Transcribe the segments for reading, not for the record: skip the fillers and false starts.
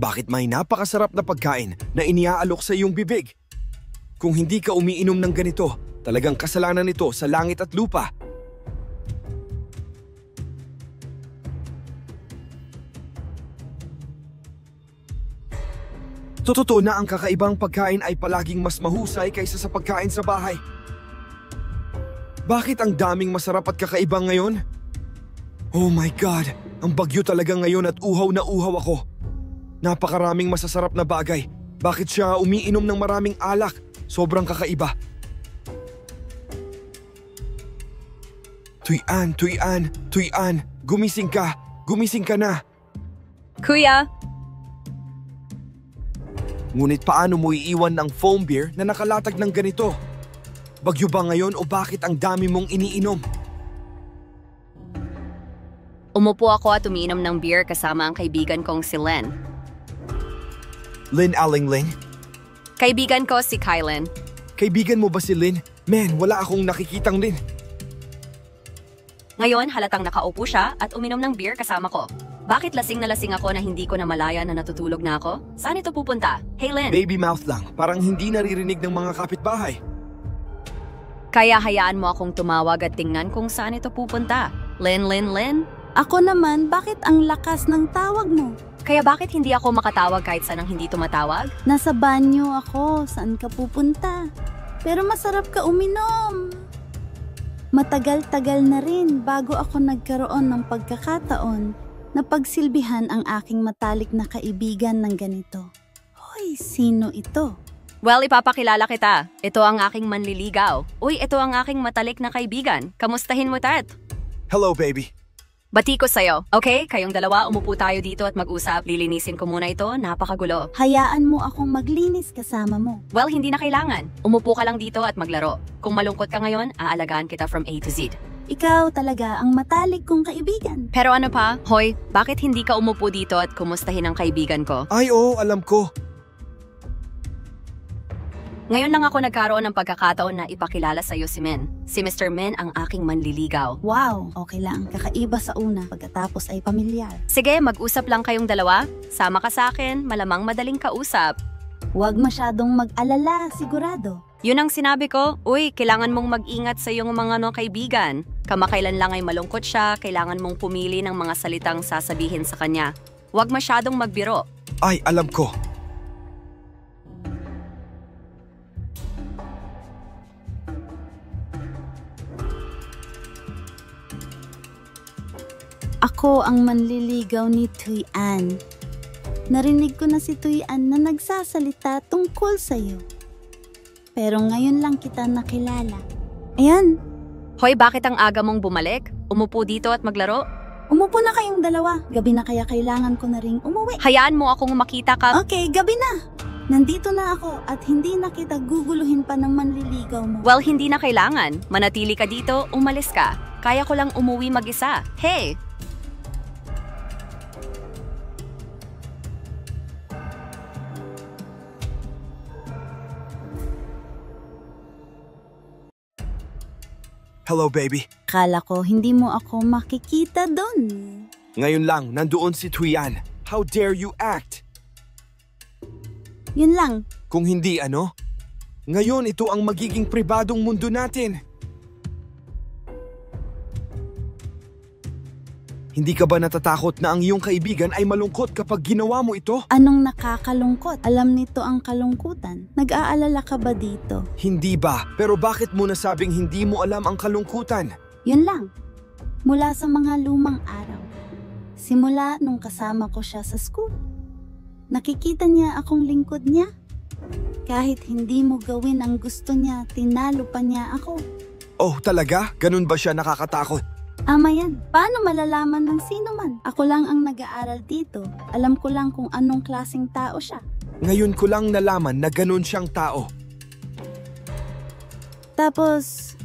Bakit may napakasarap na pagkain na iniaalok sa iyong bibig? Kung hindi ka umiinom ng ganito, talagang kasalanan nito sa langit at lupa. Totoo na ang kakaibang pagkain ay palaging mas mahusay kaysa sa pagkain sa bahay. Bakit ang daming masarap at kakaibang ngayon? Oh my God! Ang bagyo talaga ngayon at uhaw na uhaw ako. Napakaraming masasarap na bagay. Bakit siya umiinom ng maraming alak? Sobrang kakaiba. Tuyan, Tuyan, Tuyan, gumising ka. Gumising ka na. Kuya! Ngunit paano mo iiwan ng foam beer na nakalatag ng ganito? Bagyo ba ngayon o bakit ang dami mong iniinom? Umupo ako at umiinom ng beer kasama ang kaibigan kong si Len. Lynn Alingling? Kaibigan ko si Kylan. Kaibigan mo ba si Lynn? Man, wala akong nakikitang Lynn. Ngayon halatang nakaupo siya at uminom ng beer kasama ko. Bakit lasing na lasing ako na hindi ko na malaya na natutulog na ako? Saan ito pupunta? Hey Len! Baby mouth lang, parang hindi naririnig ng mga kapitbahay. Kaya hayaan mo akong tumawag at tingnan kung saan ito pupunta. Len, Len, Len? Ako naman, bakit ang lakas ng tawag mo? Kaya bakit hindi ako makatawag kahit saan ang hindi tumatawag? Nasa banyo ako, saan ka pupunta? Pero masarap ka uminom. Matagal-tagal na rin bago ako nagkaroon ng pagkakataon na pagsilbihan ang aking matalik na kaibigan ng ganito. Hoy, sino ito? Well, ipapakilala kita. Ito ang aking manliligaw. Uy, ito ang aking matalik na kaibigan. Kamustahin mo, Ted? Hello, baby. Bati ko sa'yo. Okay, kayong dalawa, umupo tayo dito at mag-usap. Lilinisin ko muna ito. Napakagulo. Hayaan mo akong maglinis kasama mo. Well, hindi na kailangan. Umupo ka lang dito at maglaro. Kung malungkot ka ngayon, aalagaan kita from A to Z. Ikaw talaga ang matalik kong kaibigan. Pero ano pa? Hoy, bakit hindi ka umupo dito at kumustahin ang kaibigan ko? Ay, oo, alam ko. Ngayon lang ako nagkaroon ng pagkakataon na ipakilala sa iyo si Men. Si Mr. Men ang aking manliligaw. Wow, okay lang. Kakaiba sa una, pagkatapos ay pamilyar. Sige, mag-usap lang kayong dalawa. Sama ka sa akin, malamang madaling kausap. Huwag masyadong mag-alala, sigurado. Yun ang sinabi ko. Uy, kailangan mong mag-ingat sa iyong mga kaibigan. Kamakailan lang ay malungkot siya, kailangan mong pumili ng mga salitang sasabihin sa kanya. Huwag masyadong magbiro. Ay, alam ko. Ako ang manliligaw ni Tuyan. Narinig ko na si Tuyan na nagsasalita tungkol sa'yo. Pero ngayon lang kita nakilala. Ayan, Hoy, bakit ang aga mong bumalik? Umupo dito at maglaro? umupo na kayong dalawa. Gabi na kaya kailangan ko na ring umuwi. Hayaan mo akong makita ka. Okay, gabi na. Nandito na ako at hindi na kita guguluhin pa ng manliligaw mo. Well, hindi na kailangan. Manatili ka dito, umalis ka. Kaya ko lang umuwi mag-isa. Hey! Hello, baby. Kala ko hindi mo ako makikita doon. Ngayon lang, nandoon si Tuyan. How dare you act? Yun lang. Kung hindi ano? Ngayon ito ang magiging pribadong mundo natin. Hindi ka ba natatakot na ang iyong kaibigan ay malungkot kapag ginawa mo ito? Anong nakakalungkot? Alam nito ang kalungkutan. Nag-aalala ka ba dito? Hindi ba? Pero bakit mo nasabing hindi mo alam ang kalungkutan? Yun lang. Mula sa mga lumang araw. Simula nung kasama ko siya sa school. Nakikita niya akong lingkod niya. Kahit hindi mo gawin ang gusto niya, tinalo pa niya ako. Oh, talaga? Ganun ba siya nakakatakot? Ama yan. Paano malalaman ng sino man? Ako lang ang nag-aaral dito. Alam ko lang kung anong klaseng tao siya. Ngayon ko lang nalaman na ganun siyang tao. Tapos,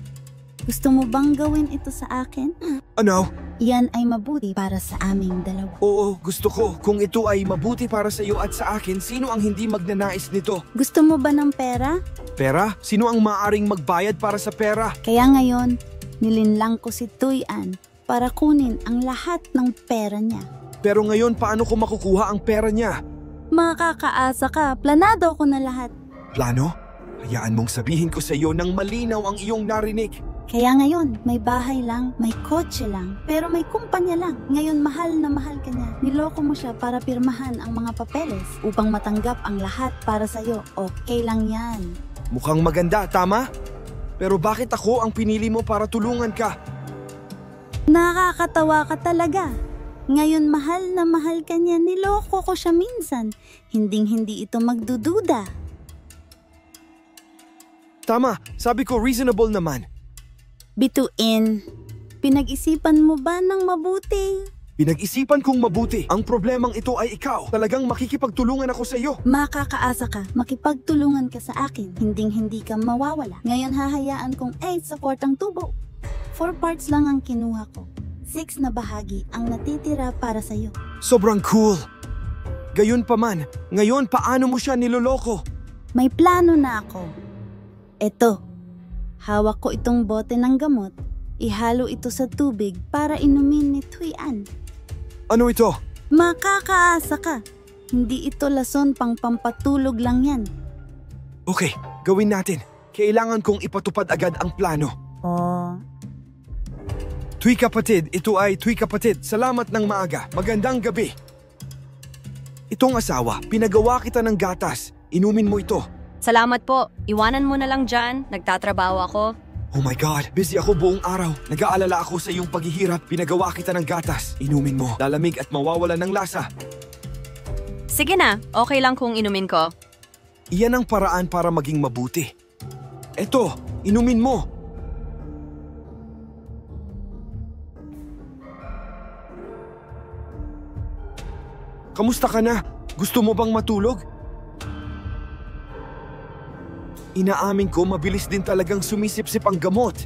gusto mo bang gawin ito sa akin? Ano? Yan ay mabuti para sa aming dalawa. Oo, gusto ko. Kung ito ay mabuti para sa iyo at sa akin, sino ang hindi magnanais nito? Gusto mo ba ng pera? Pera? Sino ang maaaring magbayad para sa pera? Kaya ngayon, nilinlang ko si Tuyan para kunin ang lahat ng pera niya. Pero ngayon paano ko makukuha ang pera niya? Makakaasa ka, planado ko na lahat. Plano? Hayaan mong sabihin ko sa iyo nang malinaw ang iyong narinig. Kaya ngayon, may bahay lang, may kotse lang, pero may kumpanya lang. Ngayon mahal na mahal ka niya. Niloko mo siya para pirmahan ang mga papeles upang matanggap ang lahat para sa'yo. Okay lang yan. Mukhang maganda, tama? Pero bakit ako ang pinili mo para tulungan ka? Nakakatawa ka talaga. Ngayon mahal na mahal ka niya, niloko ko siya minsan. Hinding-hindi ito magdududa. Tama, sabi ko reasonable naman. Bituin. Pinag-isipan mo ba ng mabuti? Pinag-isipan kong mabuti. Ang problemang ito ay ikaw. Talagang makikipagtulungan ako sa iyo. Makakaasa ka, makipagtulungan ka sa akin. Hinding-hindi ka mawawala. Ngayon hahayaan kong 8 sa kwartang tubo. 4 parts lang ang kinuha ko. 6 na bahagi ang natitira para sa'yo. Sobrang cool. Gayun pa man, ngayon paano mo siya niloloko? May plano na ako. Eto, hawak ko itong bote ng gamot. Ihalo ito sa tubig para inumin ni Thuy-an. Ano ito? Makakaasa ka. Hindi ito lason pang pampatulog lang yan. Okay, gawin natin. Kailangan kong ipatupad agad ang plano. Thuy kapatid, ito ay Thuy kapatid. Salamat ng maaga. Magandang gabi. Itong asawa, pinagawa kita ng gatas. Inumin mo ito. Salamat po. Iwanan mo na lang dyan. Nagtatrabaho ako. Oh my God, busy ako buong araw. Nag-aalala ako sa iyong paghihirap. Pinagawa kita ng gatas. Inumin mo. Lalamig at mawawala ng lasa. Sige na, okay lang kung inumin ko. Iyan ang paraan para maging mabuti. Eto, inumin mo. Kamusta ka na? Gusto mo bang matulog? Inaamin ko, mabilis din talagang sumisip-sip ang gamot.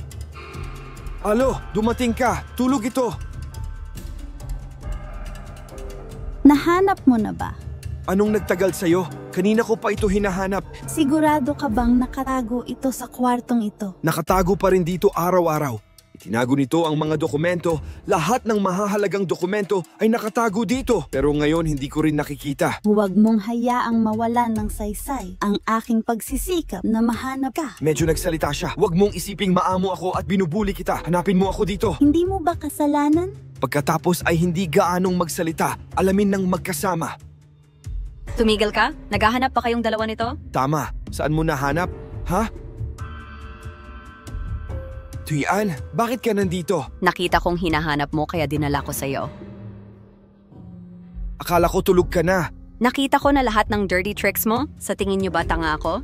Alo, dumating ka. Tulog ito. Nahanap mo na ba? Anong nagtagal sa'yo? Kanina ko pa ito hinahanap. Sigurado ka bang nakatago ito sa kwartong ito? Nakatago pa rin dito araw-araw. Itinago nito ang mga dokumento. Lahat ng mahahalagang dokumento ay nakatago dito. Pero ngayon hindi ko rin nakikita. Huwag mong hayaang mawalan ng saysay ang aking pagsisikap na mahanap ka. Medyo nagsalita siya. Huwag mong isiping maamo ako at binubuli kita. Hanapin mo ako dito. Hindi mo ba kasalanan? Pagkatapos ay hindi gaanong magsalita. Alamin ng magkasama. Tumigil ka? Naghahanap pa kayong dalawa nito? Tama. Saan mo nahanap? Ha? Thuy-an, bakit ka nandito? Nakita kong hinahanap mo kaya dinala ko sa'yo. Akala ko tulog ka na. Nakita ko na lahat ng dirty tricks mo. Sa tingin niyo ba tanga ako?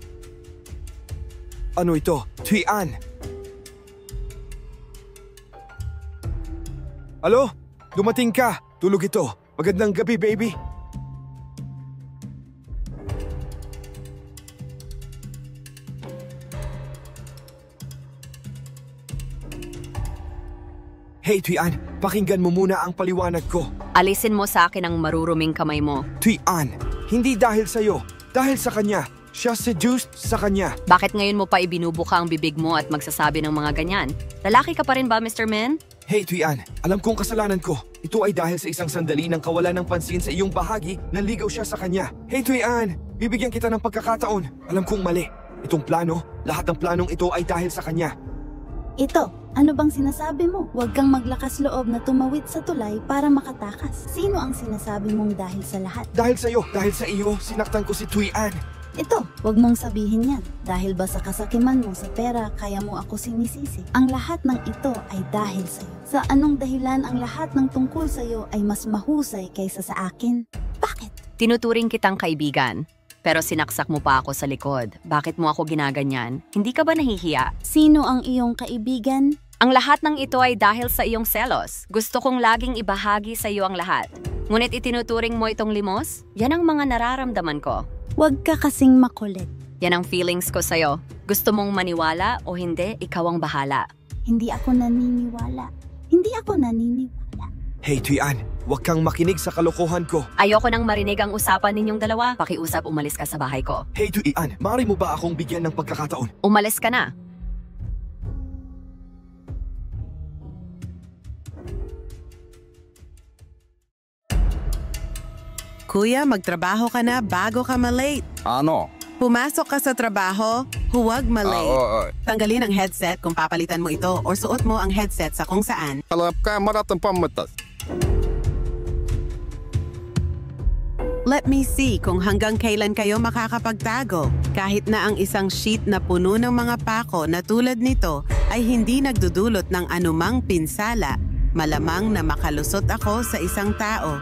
Ano ito? Thuy-an. Alo? Dumating ka. Tulog ito. Magandang gabi, baby. Hey, Thuy-an, pakinggan mo muna ang paliwanag ko. Alisin mo sa akin ang maruruming kamay mo. Thuy-an, hindi dahil sa'yo, dahil sa kanya. Siya seduced sa kanya. Bakit ngayon mo pa ibinubuka ang bibig mo at magsasabi ng mga ganyan? Lalaki ka pa rin ba, Mr. Men? Hey, Thuy-an, alam kong kasalanan ko. Ito ay dahil sa isang sandali ng kawalan ng pansin sa iyong bahagi, nanligaw siya sa kanya. Hey, Thuy-an, bibigyan kita ng pagkakataon. Alam kong mali. Itong plano, lahat ng planong ito ay dahil sa kanya. Ito, ano bang sinasabi mo? Huwag kang maglakas loob na tumawid sa tulay para makatakas. Sino ang sinasabi mong dahil sa lahat? Dahil sa'yo, dahil sa iyo, sinaktan ko si Thuy-an. Ito, huwag mong sabihin yan. Dahil ba sa kasakiman mo sa pera, kaya mo ako sinisisi. Ang lahat ng ito ay dahil sa'yo. Sa anong dahilan ang lahat ng tungkol sa'yo ay mas mahusay kaysa sa akin? Bakit? Tinuturing kitang kaibigan. Pero sinaksak mo pa ako sa likod. Bakit mo ako ginaganyan? Hindi ka ba nahihiya? Sino ang iyong kaibigan? Ang lahat ng ito ay dahil sa iyong selos. Gusto kong laging ibahagi sa iyo ang lahat. Ngunit itinuturing mo itong limos? Yan ang mga nararamdaman ko. Huwag ka kasing makulit. Yan ang feelings ko sa'yo. Gusto mong maniwala o hindi, ikaw ang bahala. Hindi ako naniniwala. Hindi ako naniniwala. Hey, Thuy-an, huwag kang makinig sa kalokohan ko. Ayoko nang marinig ang usapan ninyong dalawa. Pakiusap, umalis ka sa bahay ko. Hey, Thuy-an, maaari mo ba akong bigyan ng pagkakataon? Umalis ka na. Kuya, magtrabaho ka na bago ka malate. Ano? Pumasok ka sa trabaho, huwag malate. Tanggalin ang headset kung papalitan mo ito or suot mo ang headset sa kung saan. Kalap ka maratang pamatas. Let me see kung hanggang kailan kayo makakapagtago. Kahit na ang isang sheet na puno ng mga pako na tulad nito ay hindi nagdudulot ng anumang pinsala, malamang na makalusot ako sa isang tao.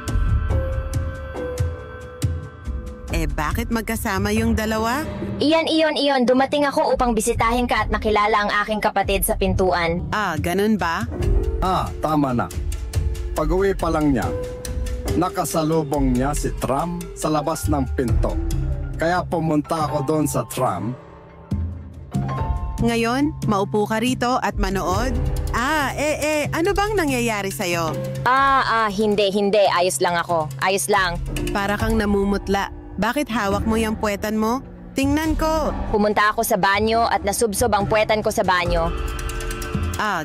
Bakit magkasama yung dalawa? Iyon. Dumating ako upang bisitahin ka at makilala ang aking kapatid sa pintuan. Ganun ba? Tama na. Pag-uwi pa lang niya, nakasalubong niya si tram sa labas ng pinto. Kaya pumunta ako doon sa tram. Ngayon, maupo ka rito at manood? Ano bang nangyayari sa'yo? Hindi. Ayos lang ako. Ayos lang. Para kang namumutla. Bakit hawak mo yung puwetan mo? Tingnan ko. Pumunta ako sa banyo at nasubsob ang puwetan ko sa banyo.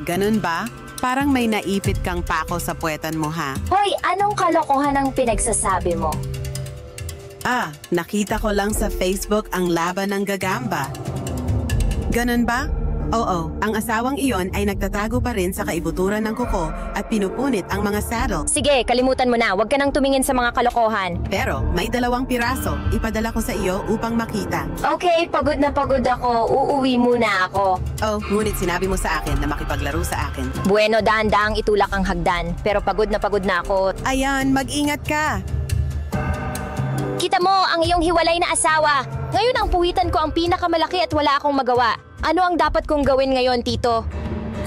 Ganun ba? Parang may naipit kang pako sa puwetan mo, ha? Hoy, anong kalokohan ang pinagsasabi mo? Nakita ko lang sa Facebook ang laban ng gagamba. Ganun ba? Oo, ang asawang iyon ay nagtatago pa rin sa kaibuturan ng kuko at pinupunit ang mga saddle. Sige, kalimutan mo na. Huwag ka nang tumingin sa mga kalokohan. Pero may 2 piraso. Ipadala ko sa iyo upang makita. Okay, pagod na pagod ako. Uuwi muna ako. Ngunit sinabi mo sa akin na makipaglaro sa akin. Bueno, dahan-dahang itulak ang hagdan. Pero pagod na ako. Ayan, mag-ingat ka. Kita mo ang iyong hiwalay na asawa. Ngayon ang puwitan ko ang pinakamalaki at wala akong magawa. Ano ang dapat kong gawin ngayon, Tito?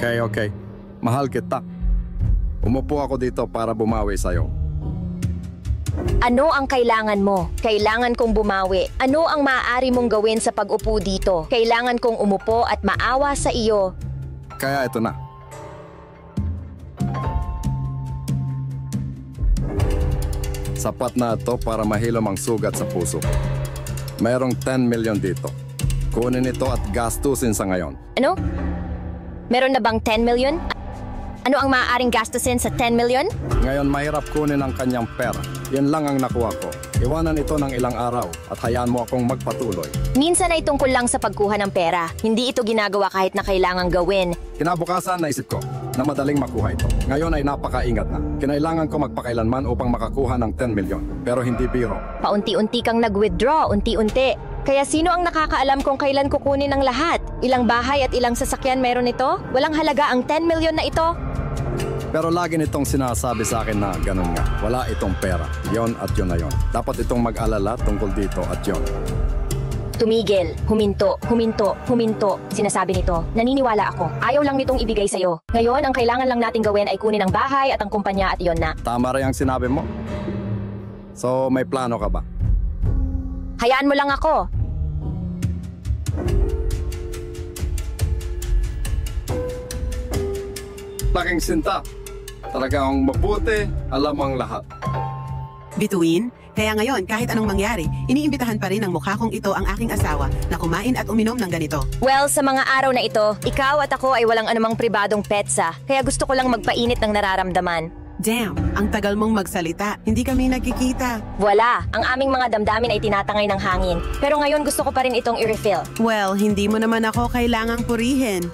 Okay. Mahal kita. Umupo ako dito para bumawi sa'yo. Ano ang kailangan mo? Kailangan kong bumawi. Ano ang maaari mong gawin sa pag-upo dito? Kailangan kong umupo at maawa sa iyo. Kaya ito na. Sapat na ito para mahilom ang sugat sa puso. Mayroong 10 million dito. Kunin ito at gastusin sa ngayon. Ano? Meron na bang 10 million? Ano ang maaaring gastusin sa 10 million? Ngayon mahirap kunin ang kanyang pera. Yan lang ang nakuha ko. Iwanan ito ng ilang araw at hayaan mo akong magpatuloy. Minsan ay tungkol lang sa pagkuha ng pera. Hindi ito ginagawa kahit na kailangang gawin. Kinabukasan naisip ko na madaling makuha ito. Ngayon ay napakaingat na. Kinailangan ko magpakailanman upang makakuha ng 10 million. Pero hindi biro. Paunti-unti kang nag-withdraw, unti-unti. Kaya sino ang nakakaalam kung kailan kukunin ang lahat? Ilang bahay at ilang sasakyan meron ito? Walang halaga ang 10 million na ito? Pero lagi nitong sinasabi sa akin na ganun nga. Wala itong pera. Yon at yun na yon. Dapat itong mag-alala tungkol dito at yon. Tumigil, huminto. Sinasabi nito, naniniwala ako. Ayaw lang nitong ibigay sa'yo. Ngayon, ang kailangan lang nating gawin ay kunin ang bahay at ang kumpanya at iyon na. Tama rin ang sinabi mo. So, may plano ka ba? Hayaan mo lang ako. Laking sinta. Talagang mabuti, alam ang lahat. Bituin, kaya ngayon kahit anong mangyari, iniimbitahan pa rin ang mukha kong ito ang aking asawa na kumain at uminom ng ganito. Well, sa mga araw na ito, ikaw at ako ay walang anumang pribadong petsa, kaya gusto ko lang magpainit ng nararamdaman. Damn, ang tagal mong magsalita. Hindi kami nagkikita. Wala, ang aming mga damdamin ay tinatangay ng hangin. Pero ngayon gusto ko pa rin itong i-refill. Well, hindi mo naman ako kailangang purihin.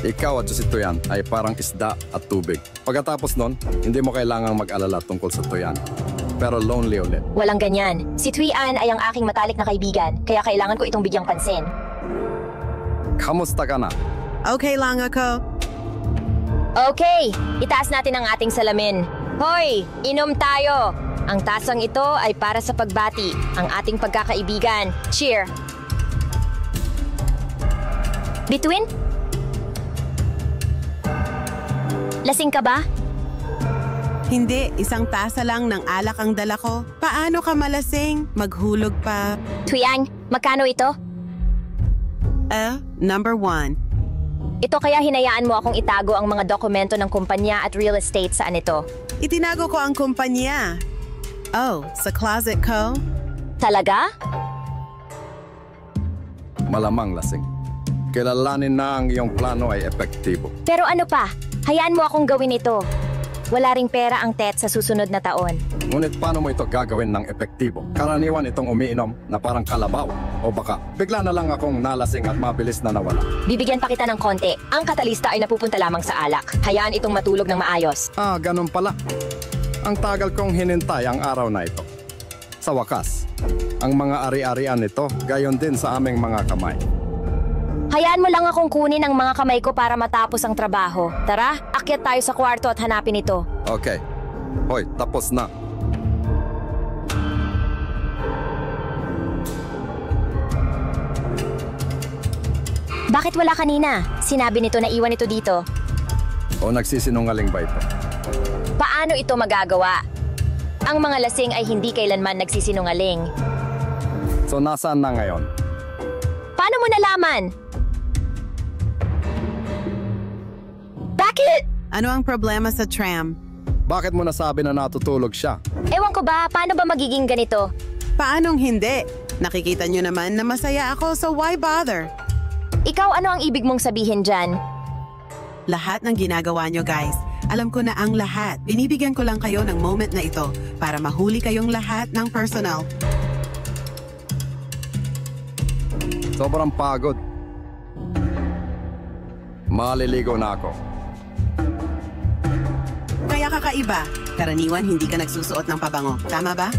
Ikaw at si Tuyan ay parang isda at tubig. Pagkatapos nun, hindi mo kailangang mag-alala tungkol sa Tuyan. Pero lonely ulit. Walang ganyan. Si Tuyan ay ang aking matalik na kaibigan, kaya kailangan ko itong bigyang pansin. Kamusta ka na? Okay lang ako. Okay, itaas natin ang ating salamin. Hoy, inom tayo! Ang tasang ito ay para sa pagbati, ang ating pagkakaibigan. Cheer! Bituin? Lasing ka ba? Hindi, isang tasa lang ng alak ang dala ko. Paano ka malasing? Maghulog pa. Tuyang, magkano ito? Number 1. Ito kaya hinayaan mo akong itago ang mga dokumento ng kumpanya at real estate saan ito? Itinago ko ang kumpanya. Sa closet ko? Talaga? Malamang lasing. Kilalanin na ang iyong plano ay epektibo. Pero ano pa? Hayaan mo akong gawin ito. Wala ring pera ang Tet sa susunod na taon. Ngunit paano mo ito gagawin ng epektibo? Karaniwan itong umiinom na parang kalabaw. O baka, bigla na lang akong nalasing at mabilis na nawala. Bibigyan pa kita ng konti. Ang katalista ay napupunta lamang sa alak. Hayaan itong matulog ng maayos. Ah, ganun pala. Ang tagal kong hinintay ang araw na ito. Sa wakas, ang mga ari-arian nito, gayon din sa aming mga kamay. Hayaan mo lang akong kunin ang mga kamay ko para matapos ang trabaho. Tara, akyat tayo sa kwarto at hanapin ito. Okay. Hoy, tapos na. Bakit wala kanina? Sinabi nito na iwan ito dito. O nagsisinungaling ba ito? Paano ito magagawa? Ang mga lasing ay hindi kailanman nagsisinungaling. So nasaan na ngayon? Paano mo nalaman? Bakit? Ano ang problema sa tram? Bakit mo nasabi na natutulog siya? Ewan ko ba, paano ba magiging ganito? Paanong hindi? Nakikita nyo naman na masaya ako, so why bother? Ikaw, ano ang ibig mong sabihin dyan? Lahat ng ginagawa nyo, guys. Alam ko na ang lahat. Binibigyan ko lang kayo ng moment na ito para mahuli kayong lahat ng personal. Sobrang pagod. Maliligo na ako. Kaya kakaiba. Karaniwan hindi ka nagsusuot ng pabango. Tama ba?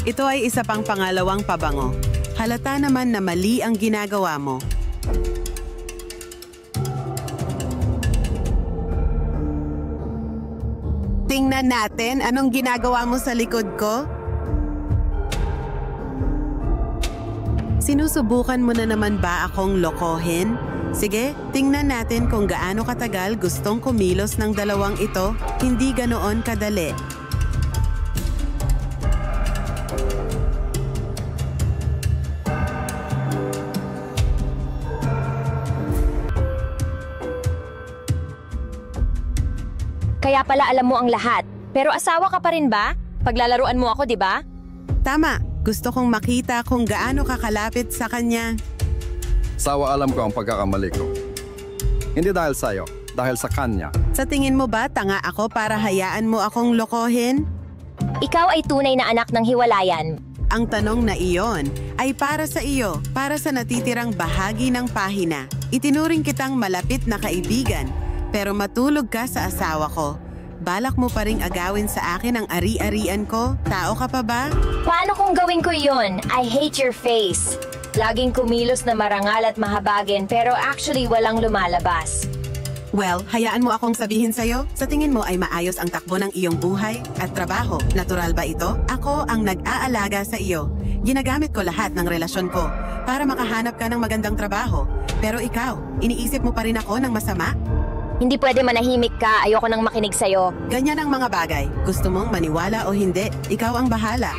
Ito ay isa pang pangalawang pabango. Halata naman na mali ang ginagawa mo. Tingnan natin anong ginagawa mo sa likod ko. Sinusubukan mo na naman ba akong lokohin? Sige, tingnan natin kung gaano katagal gustong kumilos ng dalawang ito. Hindi ganoon kadali. Kaya pala alam mo ang lahat. Pero asawa ka pa rin ba? Paglalaruan mo ako, di ba? Tama, gusto kong makita kung gaano kakalapit sa kanya. Sawa alam ko ang pagkakamali ko. Hindi dahil sa'yo, dahil sa kanya. Sa tingin mo ba tanga ako para hayaan mo akong lokohin? Ikaw ay tunay na anak ng hiwalayan. Ang tanong na iyon ay para sa iyo, para sa natitirang bahagi ng pahina. Itinuring kitang malapit na kaibigan, pero matulog ka sa asawa ko. Balak mo pa ring agawin sa akin ang ari-arian ko? Tao ka pa ba? Paano kung gawin ko yun? I hate your face. Laging kumilos na marangal at mahabagin pero actually walang lumalabas. Well, hayaan mo akong sabihin sa'yo, sa tingin mo ay maayos ang takbo ng iyong buhay at trabaho. Natural ba ito? Ako ang nag-aalaga sa iyo. Ginagamit ko lahat ng relasyon ko para makahanap ka ng magandang trabaho. Pero ikaw, iniisip mo pa rin ako ng masama? Hindi pwede manahimik ka, ayoko nang makinig sa'yo. Ganyan ang mga bagay. Gusto mong maniwala o hindi, ikaw ang bahala.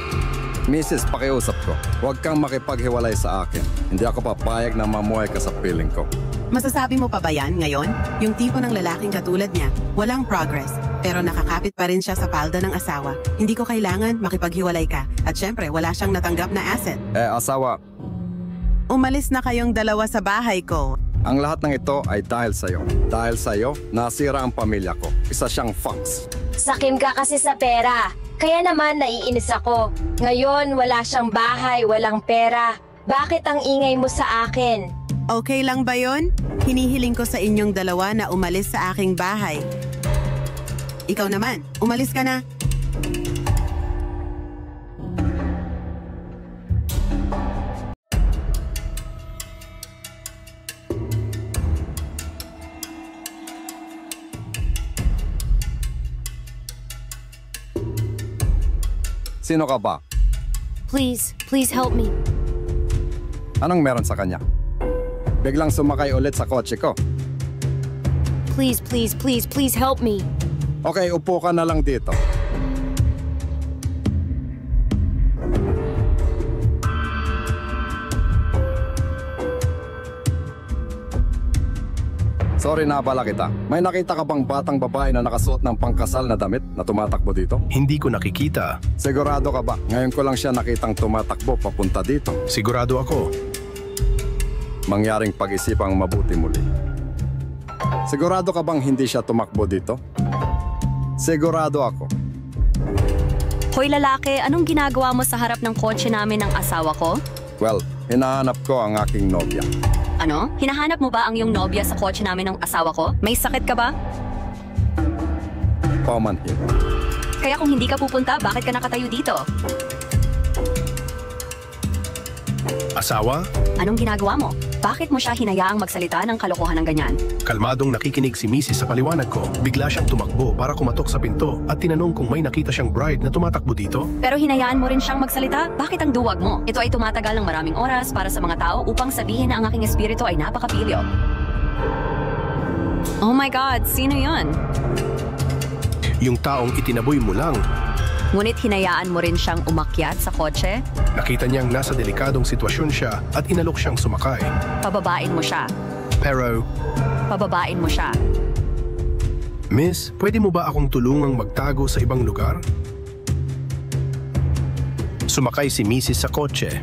Mrs., pakiusap ko, huwag kang makipaghiwalay sa akin. Hindi ako papayag na mamuhay ka sa piling ko. Masasabi mo pa ba yan ngayon? Yung tipo ng lalaking katulad niya, walang progress, pero nakakapit pa rin siya sa palda ng asawa. Hindi ko kailangan makipaghiwalay ka. At syempre, wala siyang natanggap na asset. Asawa, Umalis na kayong dalawa sa bahay ko. ang lahat ng ito ay dahil sa'yo. Dahil sa'yo, nasira ang pamilya ko. Isa siyang fox. Sakim ka kasi sa pera. Kaya naman naiinis ako. Ngayon wala siyang bahay, walang pera. Bakit ang ingay mo sa akin? Okay lang ba yon? Hinihiling ko sa inyong dalawa na umalis sa aking bahay. Ikaw naman, umalis ka na. Sino ka ba? Please help me. Anong meron sa kanya? Biglang sumakay ulit sa kotse ko. Please help me. Okay, upo ka na lang dito. Sorry, naabala kita. May nakita ka bang batang babae na nakasuot ng pangkasal na damit na tumatakbo dito? Hindi ko nakikita. Sigurado ka ba? Ngayon ko lang siya nakitang tumatakbo papunta dito. Sigurado ako. Mangyaring pag-isipang mabuti muli. Sigurado ka bang hindi siya tumakbo dito? Sigurado ako. Hoy lalaki, anong ginagawa mo sa harap ng kotse namin ng asawa ko? Well, hinahanap ko ang aking nobya. Ano? Hinahanap mo ba ang iyong nobya sa kotse namin ng asawa ko? May sakit ka ba? Paumanhin. Kaya kung hindi ka pupunta, bakit ka nakatayo dito? Asawa? Anong ginagawa mo? Bakit mo siya hinayaang magsalita ng kalokohan ng ganyan? Kalmadong nakikinig si Mrs. sa paliwanag ko. Bigla siyang tumakbo para kumatok sa pinto at tinanong kung may nakita siyang bride na tumatakbo dito. Pero hinayaan mo rin siyang magsalita? Bakit ang duwag mo? Ito ay tumatagal ng maraming oras para sa mga tao upang sabihin na ang aking espiritu ay napakapilyo. Oh my God, sino yon? Yung taong itinaboy mo lang. Ngunit hinayaan mo rin siyang umakyat sa kotse? Nakita niyang nasa delikadong sitwasyon siya at inalok siyang sumakay. Pababain mo siya. Pero, Pababain mo siya. Miss, pwede mo ba akong tulungang magtago sa ibang lugar? Sumakay si Mrs. sa kotse.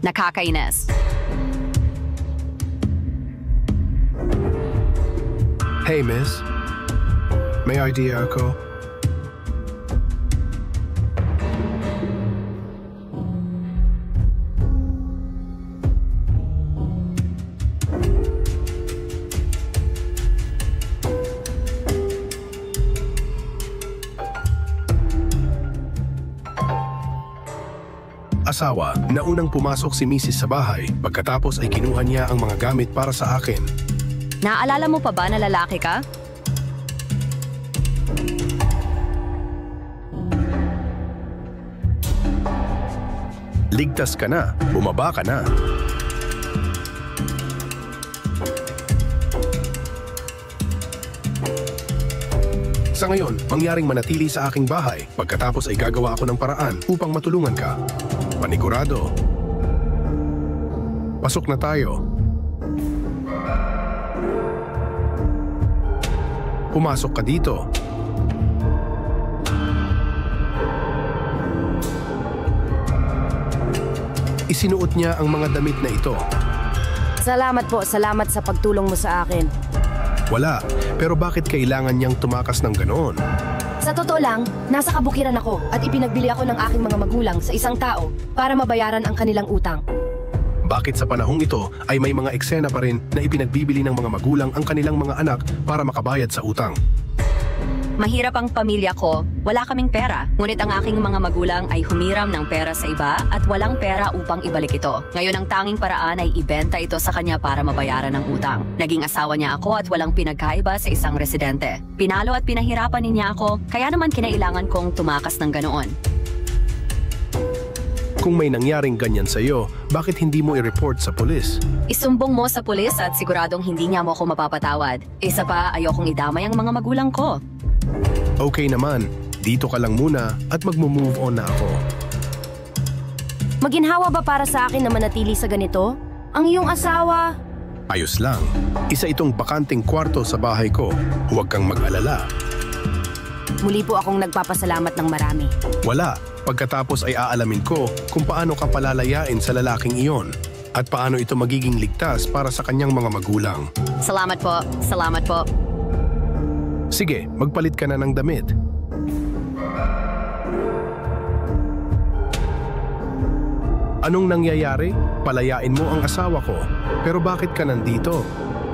Nakakainis. Hey, Miss. May idea ako. Asawa, naunang pumasok si Mrs. sa bahay. Pagkatapos ay kinuha niya ang mga gamit para sa akin. Naalala mo pa ba na lalaki ka? Ligtas ka na. Bumaba ka na. Sa ngayon, mangyaring manatili sa aking bahay. Pagkatapos ay gagawa ako ng paraan upang matulungan ka. Panigurado. Pasok na tayo. Pumasok ka dito. Isinuot niya ang mga damit na ito. Salamat po, salamat sa pagtulong mo sa akin. Wala, pero bakit kailangan niyang tumakas ng ganoon? Sa totoo lang, nasa kabukiran ako at ipinagbili ako ng aking mga magulang sa isang tao para mabayaran ang kanilang utang. Bakit sa panahong ito ay may mga eksena pa rin na ipinagbibili ng mga magulang ang kanilang mga anak para makabayad sa utang? Mahirap ang pamilya ko, wala kaming pera. Ngunit ang aking mga magulang ay humiram ng pera sa iba at walang pera upang ibalik ito. Ngayon ang tanging paraan ay ibenta ito sa kanya para mabayaran ang utang. Naging asawa niya ako at walang pinagkaiba sa isang residente. Pinalo at pinahirapan niya ako, kaya naman kinailangan kong tumakas ng ganoon. Kung may nangyaring ganyan sa iyo, bakit hindi mo i-report sa pulis? Isumbong mo sa pulis at siguradong hindi niya mo ako mapapatawad. Isa pa, ayokong idamay ang mga magulang ko. Okay naman, dito ka lang muna at magmo-move on na ako. Maginhawa ba para sa akin na manatili sa ganito? Ang iyong asawa... Ayos lang. Isa itong bakanting kwarto sa bahay ko. Huwag kang mag-alala. Muli po akong nagpapasalamat ng marami. Wala. Pagkatapos ay aalamin ko kung paano ka palalayain sa lalaking iyon at paano ito magiging ligtas para sa kanyang mga magulang. Salamat po, salamat po. Sige, magpalit ka na ng damit. Anong nangyayari? Palayain mo ang asawa ko. Pero bakit ka nandito?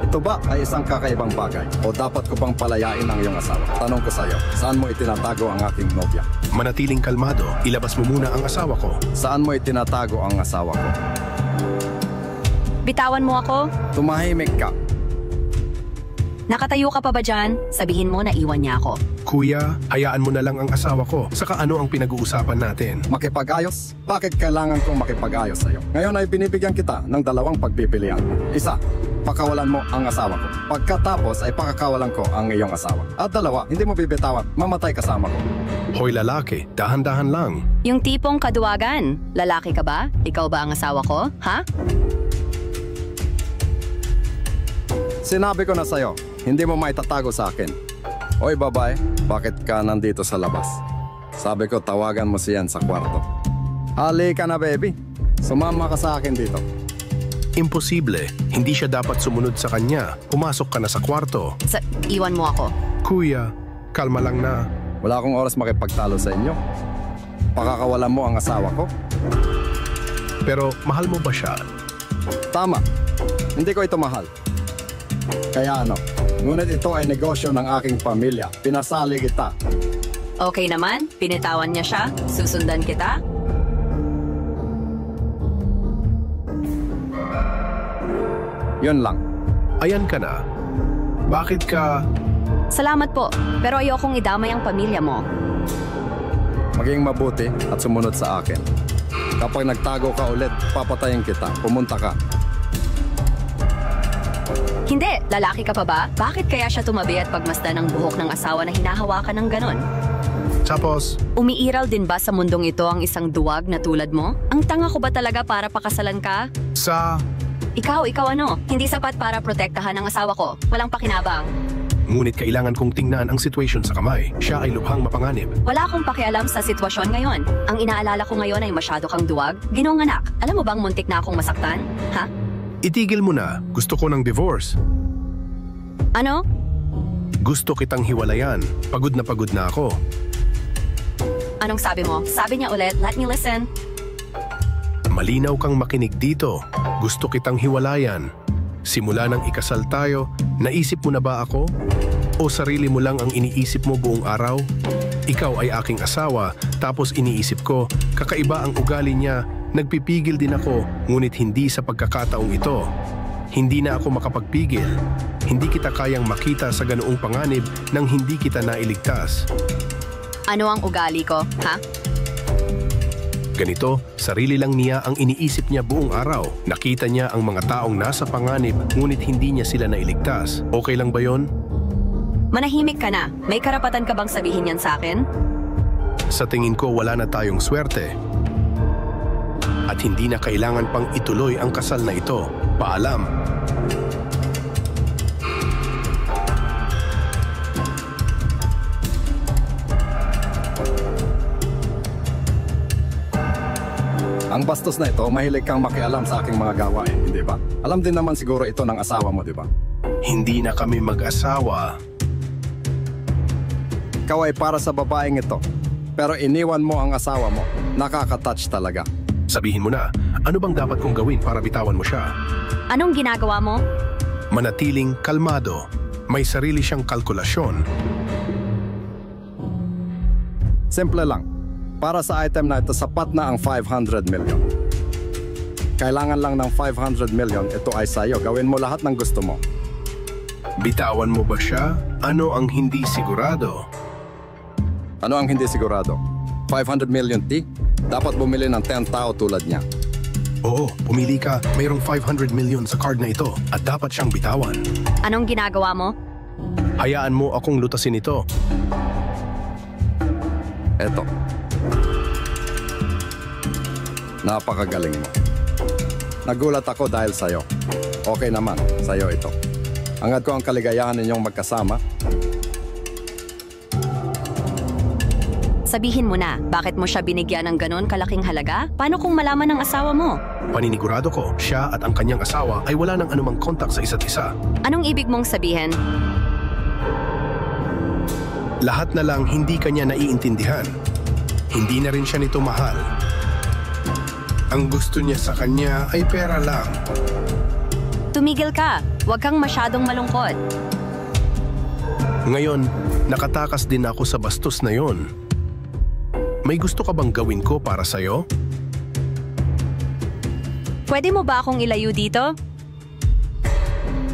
Ito ba ay isang kakaibang bagay? O dapat ko bang palayain ang iyong asawa? Tanong ko sa iyo, saan mo itinatago ang aking nobya? Manatiling kalmado, ilabas mo muna ang asawa ko. Saan mo itinatago ang asawa ko? Bitawan mo ako? Tumahimik ka. Nakatayo ka pa ba dyan? Sabihin mo na iwan niya ako. Kuya, hayaan mo na lang ang asawa ko. Saka ano ang pinag-uusapan natin? Makipag-ayos? Bakit kailangan kong makipag-ayos sa iyo? Ngayon ay binibigyan kita ng dalawang pagpipilian. Isa, pakawalan mo ang asawa ko. Pagkatapos ay pakakawalan ko ang iyong asawa. At dalawa, hindi mo bibitawan, mamatay kasama ko. Hoy lalaki, dahan-dahan lang. Yung tipong kaduwagan. Lalaki ka ba? Ikaw ba ang asawa ko? Ha? Sinabi ko na sa'yo, hindi mo maitatago sa akin. Hoy babae, bakit ka nandito sa labas? Sabi ko tawagan mo siyan sa kwarto. Halika na baby, sumama ka sa akin dito. Imposible, hindi siya dapat sumunod sa kanya. Pumasok ka na sa kwarto. Iwan mo ako. Kuya, kalma lang na. Wala akong oras makipagtalo sa inyo. Pakakawalan mo ang asawa ko? Pero mahal mo ba siya? Tama. Hindi ko ito mahal. Kaya ano, ngunit ito ay negosyo ng aking pamilya. Pinasali kita. Okay naman, pinitawan niya siya. Susundan kita. Yun lang. Ayan ka na. Bakit ka... Salamat po, pero ayokong idamay ang pamilya mo. Maging mabuti at sumunod sa akin. Kapag nagtago ka ulit, papatayin kita. Pumunta ka. Hindi, lalaki ka pa ba? Bakit kaya siya tumabi at pagmasdan ng buhok ng asawa na hinahawakan ng ganon? Tapos, Umiiral din ba sa mundong ito ang isang duwag na tulad mo? Ang tanga ko ba talaga para pakasalan ka? sa... Ikaw ano? Hindi sapat para protektahan ang asawa ko. Walang pakinabang. Ngunit kailangan kong tingnan ang situation sa kamay. Siya ay lubhang mapanganib. Wala akong pakialam sa sitwasyon ngayon. Ang inaalala ko ngayon ay masyado kang duwag. Ginoong anak, alam mo bang muntik na akong masaktan? Ha? Itigil mo na. Gusto ko ng divorce. Ano? Gusto kitang hiwalayan. Pagod na ako. Anong sabi mo? Sabi niya ulit, let me listen. Malinaw kang makinig dito. Gusto kitang hiwalayan. Simula nang ikasal tayo, naisip mo na ba ako? O sarili mo lang ang iniisip mo buong araw? Ikaw ay aking asawa, tapos iniisip ko, kakaiba ang ugali niya, nagpipigil din ako, ngunit hindi sa pagkakataong ito. Hindi na ako makapagpigil. Hindi kita kayang makita sa ganoong panganib nang hindi kita nailigtas. Ano ang ugali ko, ha? Ganito, sarili lang niya ang iniisip niya buong araw. Nakita niya ang mga taong nasa panganib, ngunit hindi niya sila nailigtas. Okay lang ba yon? Manahimik ka na. May karapatan ka bang sabihin yan sa akin? Sa tingin ko wala na tayong swerte. At hindi na kailangan pang ituloy ang kasal na ito. Paalam. Ang bastos na ito, mahilig kang makialam sa aking mga gawain, hindi ba? Alam din naman siguro ito ng asawa mo, di ba? Hindi na kami mag-asawa. Ikaw ay para sa babaeng ito. Pero iniwan mo ang asawa mo. Nakaka-touch talaga. Sabihin mo na, ano bang dapat kong gawin para bitawan mo siya? Anong ginagawa mo? Manatiling kalmado. May sarili siyang kalkulasyon. Simple lang. Para sa item na ito, sapat na ang 500 million. Kailangan lang ng 500 million, ito ay sa'yo. Gawin mo lahat ng gusto mo. Bitawan mo ba siya? Ano ang hindi sigurado? Ano ang hindi sigurado? 500 million T? Dapat bumili ng 10 tao tulad niya. Oo, pumili ka. Mayroong 500 million sa card na ito at dapat siyang bitawan. Anong ginagawa mo? Hayaan mo akong lutasin ito. Eto. Napakagaling mo. Nagulat ako dahil sa'yo. Okay naman, sa'yo ito. Hangad ko ang kaligayahan ninyong magkasama. Sabihin mo na, bakit mo siya binigyan ng ganon kalaking halaga? Paano kung malaman ng asawa mo? Paninigurado ko, siya at ang kanyang asawa ay wala ng anumang kontak sa isa't isa. Anong ibig mong sabihin? Lahat na lang hindi kanya naiintindihan. Hindi na rin siya nito mahal. Ang gusto niya sa kanya ay pera lang. Tumigil ka. Huwag kang masyadong malungkot. Ngayon, nakatakas din ako sa bastos na yon. May gusto ka bang gawin ko para sa'yo? Pwede mo ba akong ilayo dito?